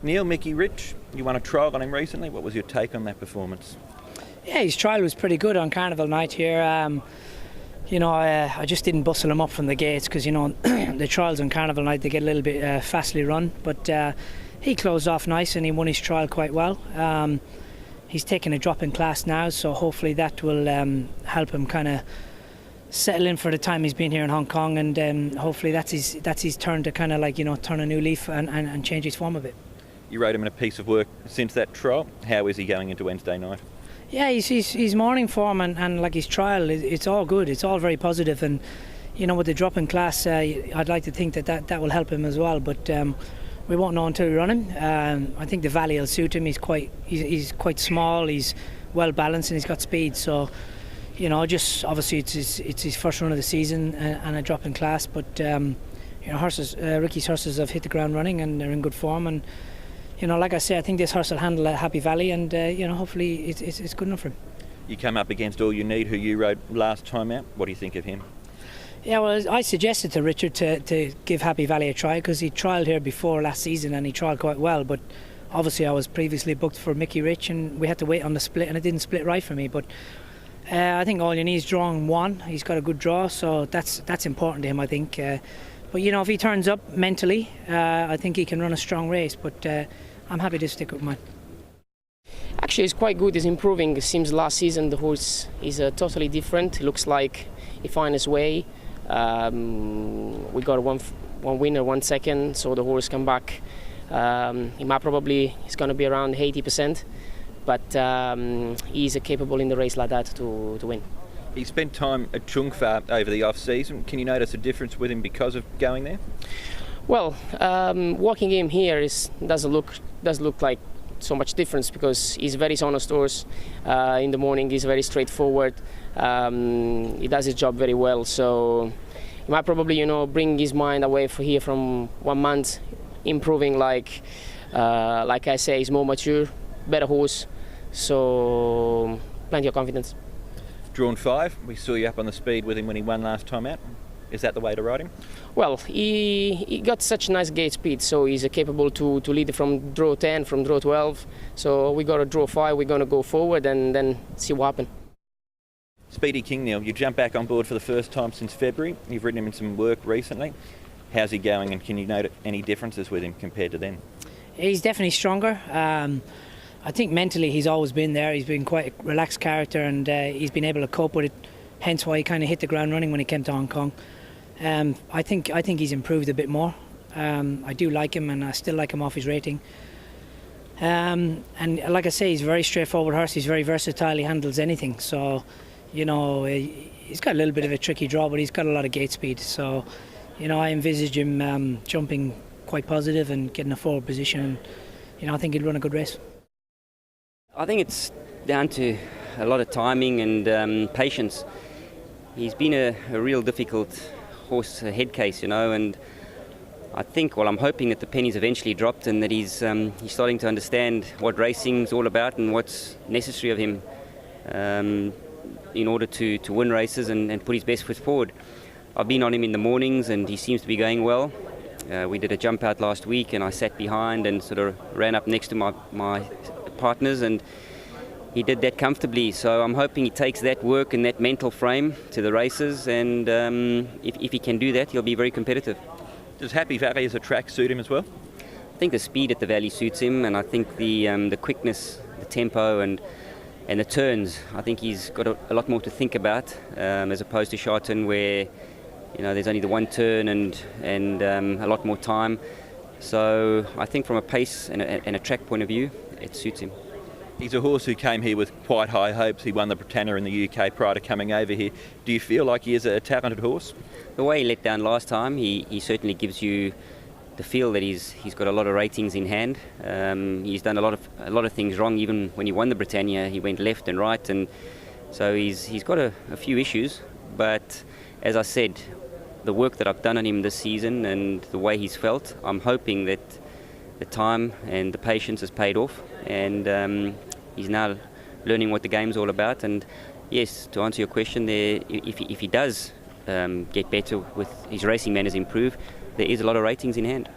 Neil, Mickey Rich, you won a trial on him recently. What was your take on that performance? Yeah, his trial was pretty good on Carnival night here. I just didn't bustle him up from the gates because, the trials on Carnival night, they get a little bit fastly run. But he closed off nice and he won his trial quite well. He's taking a drop in class now, so hopefully that will help him kind of settle in for the time he's been here in Hong Kong, and hopefully that's his turn to kind of turn a new leaf and change his form a bit. You rode him in a piece of work since that trial. How is he going into Wednesday night? Yeah, he's morning form and like his trial, it's all good. It's all very positive, and with the drop in class, I'd like to think that will help him as well. But we won't know until we run him. I think the valley will suit him. He's quite small. He's well balanced and he's got speed. So just obviously it's his first run of the season and a drop in class. But Ricky's horses have hit the ground running and they're in good form. And like I say, I think this horse will handle Happy Valley, and hopefully it's good enough for him. You come up against All You Need, who you rode last time out. What do you think of him? Yeah, well, I suggested to Richard to give Happy Valley a try because he trialled here before last season and he trialled quite well. But obviously, I was previously booked for Mickey Rich and we had to wait on the split, and it didn't split right for me. But I think All You Need is drawing one. He's got a good draw, so that's important to him, I think. But if he turns up mentally, I think he can run a strong race. But I'm happy to stick with mine. Actually, he's quite good. He's improving. It seems last season the horse is totally different. It looks like he found his way. We got one winner, 1 second, so the horse come back. He's going to be around 80%, but he's capable in the race like that to win. He spent time at Chung Fa over the off-season. Can you notice a difference with him because of going there? Well, walking him here does look like so much difference because he's very honest horse. In the morning he's very straightforward. He does his job very well, so he might probably bring his mind away from 1 month, improving like I say, he's more mature, better horse, so plenty of confidence. Drawn 5, we saw you up on the speed with him when he won last time out. Is that the way to ride him? Well, he got such nice gate speed, so he's capable to lead from draw 10, from draw 12. So we got a draw 5, we're going to go forward and then see what happens. Speedy King, Neil, you jumped back on board for the first time since February. You've ridden him in some work recently. How's he going, and can you note any differences with him compared to then? He's definitely stronger. I think mentally he's always been there. He's been quite a relaxed character, and he's been able to cope with it, hence why he kind of hit the ground running when he came to Hong Kong. I think he's improved a bit more. I do like him, and I still like him off his rating. And like I say, he's a very straightforward horse. He's very versatile. He handles anything. So, he's got a little bit of a tricky draw, but he's got a lot of gate speed. So, I envisage him jumping quite positive and getting a forward position. And, I think he'll run a good race. I think it's down to a lot of timing and patience. He's been a real difficult horse head case, and I think, I'm hoping that the pennies eventually dropped and that he's starting to understand what racing's all about and what's necessary of him in order to win races and put his best foot forward. I've been on him in the mornings and he seems to be going well. We did a jump out last week and I sat behind and sort of ran up next to my partners, and he did that comfortably. So I'm hoping he takes that work and that mental frame to the races, and if he can do that, he'll be very competitive. Does Happy Valley as a track suit him as well? I think the speed at the Valley suits him, and I think the quickness, the tempo and the turns, I think he's got a lot more to think about as opposed to Charlton, where there's only the one turn and a lot more time. So I think from a pace and a track point of view, it suits him. He's a horse who came here with quite high hopes. He won the Britannia in the UK prior to coming over here. Do you feel like he is a talented horse? The way he let down last time, he certainly gives you the feel that he's got a lot of ratings in hand. He's done a lot of things wrong. Even when he won the Britannia, he went left and right, and so he's got a few issues. But as I said, the work that I've done on him this season and the way he's felt, I'm hoping that the time and the patience has paid off, and he's now learning what the game's all about. And yes, to answer your question there, if he does get better with his racing manners improve, there is a lot of ratings in hand.